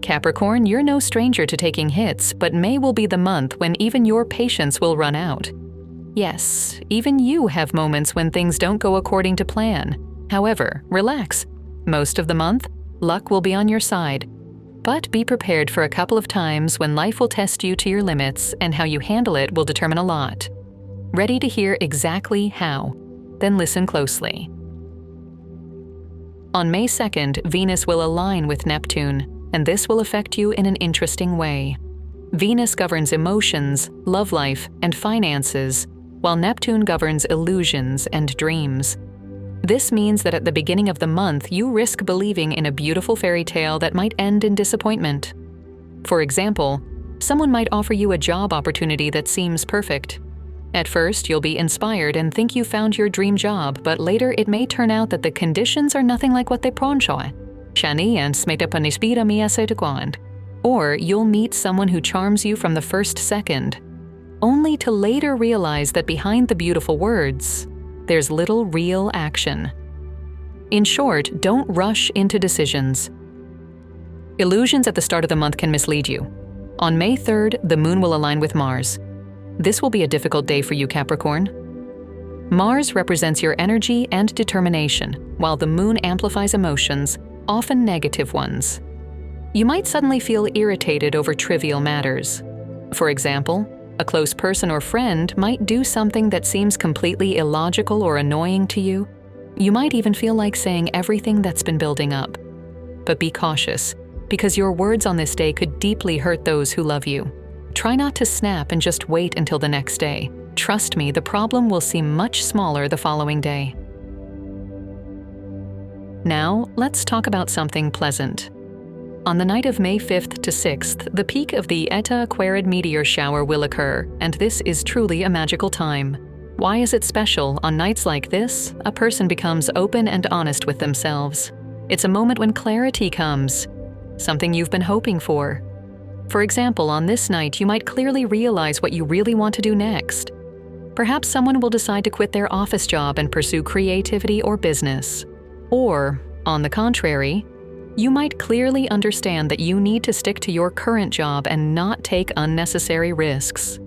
Capricorn, you're no stranger to taking hits, but May will be the month when even your patience will run out. Yes, even you have moments when things don't go according to plan. However, relax. Most of the month, luck will be on your side. But be prepared for a couple of times when life will test you to your limits, and how you handle it will determine a lot. Ready to hear exactly how? Then listen closely. On May 2nd, Venus will align with Neptune, and this will affect you in an interesting way. Venus governs emotions, love life, and finances, while Neptune governs illusions and dreams. This means that at the beginning of the month, you risk believing in a beautiful fairy tale that might end in disappointment. For example, someone might offer you a job opportunity that seems perfect. At first, you'll be inspired and think you found your dream job, but later it may turn out that the conditions are nothing like what they promised. Or you'll meet someone who charms you from the first second, only to later realize that behind the beautiful words, there's little real action. In short, don't rush into decisions. Illusions at the start of the month can mislead you. On May 3rd, the moon will align with Mars. This will be a difficult day for you, Capricorn. Mars represents your energy and determination, while the moon amplifies emotions, often negative ones. You might suddenly feel irritated over trivial matters. For example, a close person or friend might do something that seems completely illogical or annoying to you. You might even feel like saying everything that's been building up. But be cautious, because your words on this day could deeply hurt those who love you. Try not to snap and just wait until the next day. Trust me, the problem will seem much smaller the following day. Now, let's talk about something pleasant. On the night of May 5th to 6th, the peak of the Eta Aquarid meteor shower will occur, and this is truly a magical time. Why is it special? On nights like this, a person becomes open and honest with themselves. It's a moment when clarity comes, something you've been hoping for. For example, on this night, you might clearly realize what you really want to do next. Perhaps someone will decide to quit their office job and pursue creativity or business. Or, on the contrary, you might clearly understand that you need to stick to your current job and not take unnecessary risks.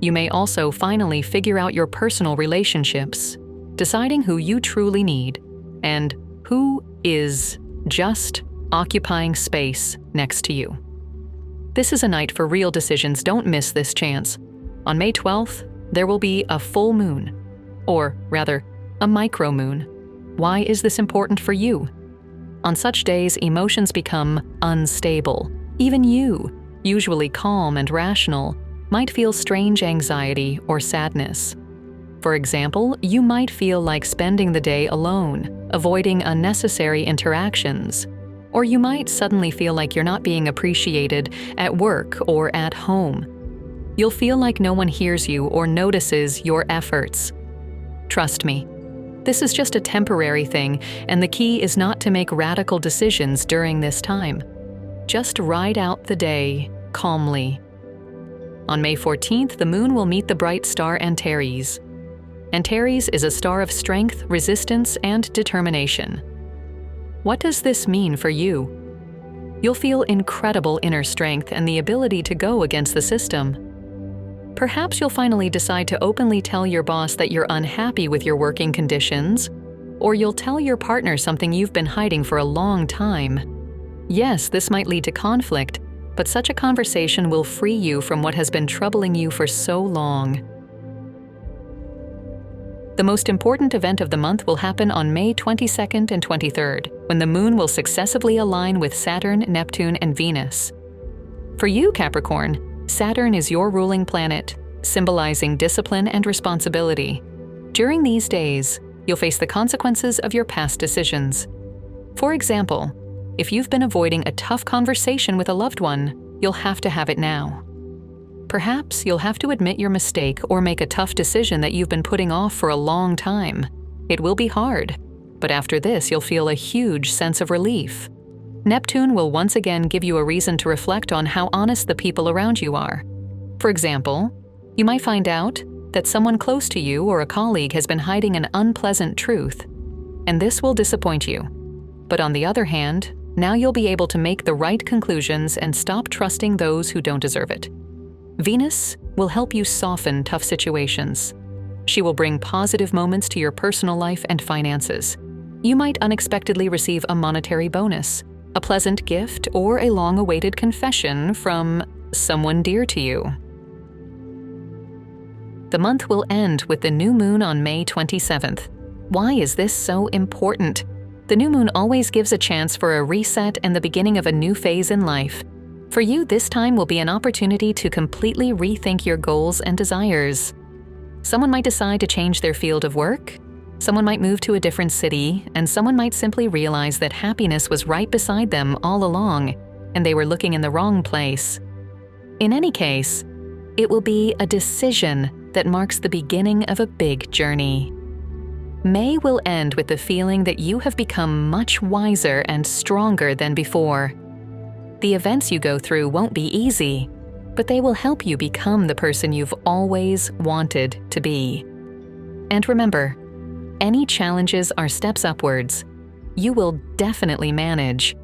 You may also finally figure out your personal relationships, deciding who you truly need and who is just occupying space next to you. This is a night for real decisions. Don't miss this chance. On May 12th, there will be a full moon, or rather, a micromoon. Why is this important for you? On such days, emotions become unstable. Even you, usually calm and rational, might feel strange anxiety or sadness. For example, you might feel like spending the day alone, avoiding unnecessary interactions. Or you might suddenly feel like you're not being appreciated at work or at home. You'll feel like no one hears you or notices your efforts. Trust me, this is just a temporary thing, and the key is not to make radical decisions during this time. Just ride out the day calmly. On May 14th, the moon will meet the bright star Antares. Antares is a star of strength, resistance, and determination. What does this mean for you? You'll feel incredible inner strength and the ability to go against the system. Perhaps you'll finally decide to openly tell your boss that you're unhappy with your working conditions, or you'll tell your partner something you've been hiding for a long time. Yes, this might lead to conflict, but such a conversation will free you from what has been troubling you for so long. The most important event of the month will happen on May 22nd and 23rd, when the moon will successively align with Saturn, Neptune, and Venus. For you, Capricorn, Saturn is your ruling planet, symbolizing discipline and responsibility. During these days, you'll face the consequences of your past decisions. For example, if you've been avoiding a tough conversation with a loved one, you'll have to have it now. Perhaps you'll have to admit your mistake or make a tough decision that you've been putting off for a long time. It will be hard, but after this you'll feel a huge sense of relief. Neptune will once again give you a reason to reflect on how honest the people around you are. For example, you might find out that someone close to you or a colleague has been hiding an unpleasant truth, and this will disappoint you. But on the other hand, Now you'll be able to make the right conclusions and stop trusting those who don't deserve it. Venus will help you soften tough situations. She will bring positive moments to your personal life and finances. You might unexpectedly receive a monetary bonus, a pleasant gift, or a long-awaited confession from someone dear to you. The month will end with the new moon on May 27th. Why is this so important? The new moon always gives a chance for a reset and the beginning of a new phase in life. For you, this time will be an opportunity to completely rethink your goals and desires. Someone might decide to change their field of work, someone might move to a different city, and someone might simply realize that happiness was right beside them all along, and they were looking in the wrong place. In any case, it will be a decision that marks the beginning of a big journey. May will end with the feeling that you have become much wiser and stronger than before. The events you go through won't be easy, but they will help you become the person you've always wanted to be. And remember, any challenges are steps upwards. You will definitely manage.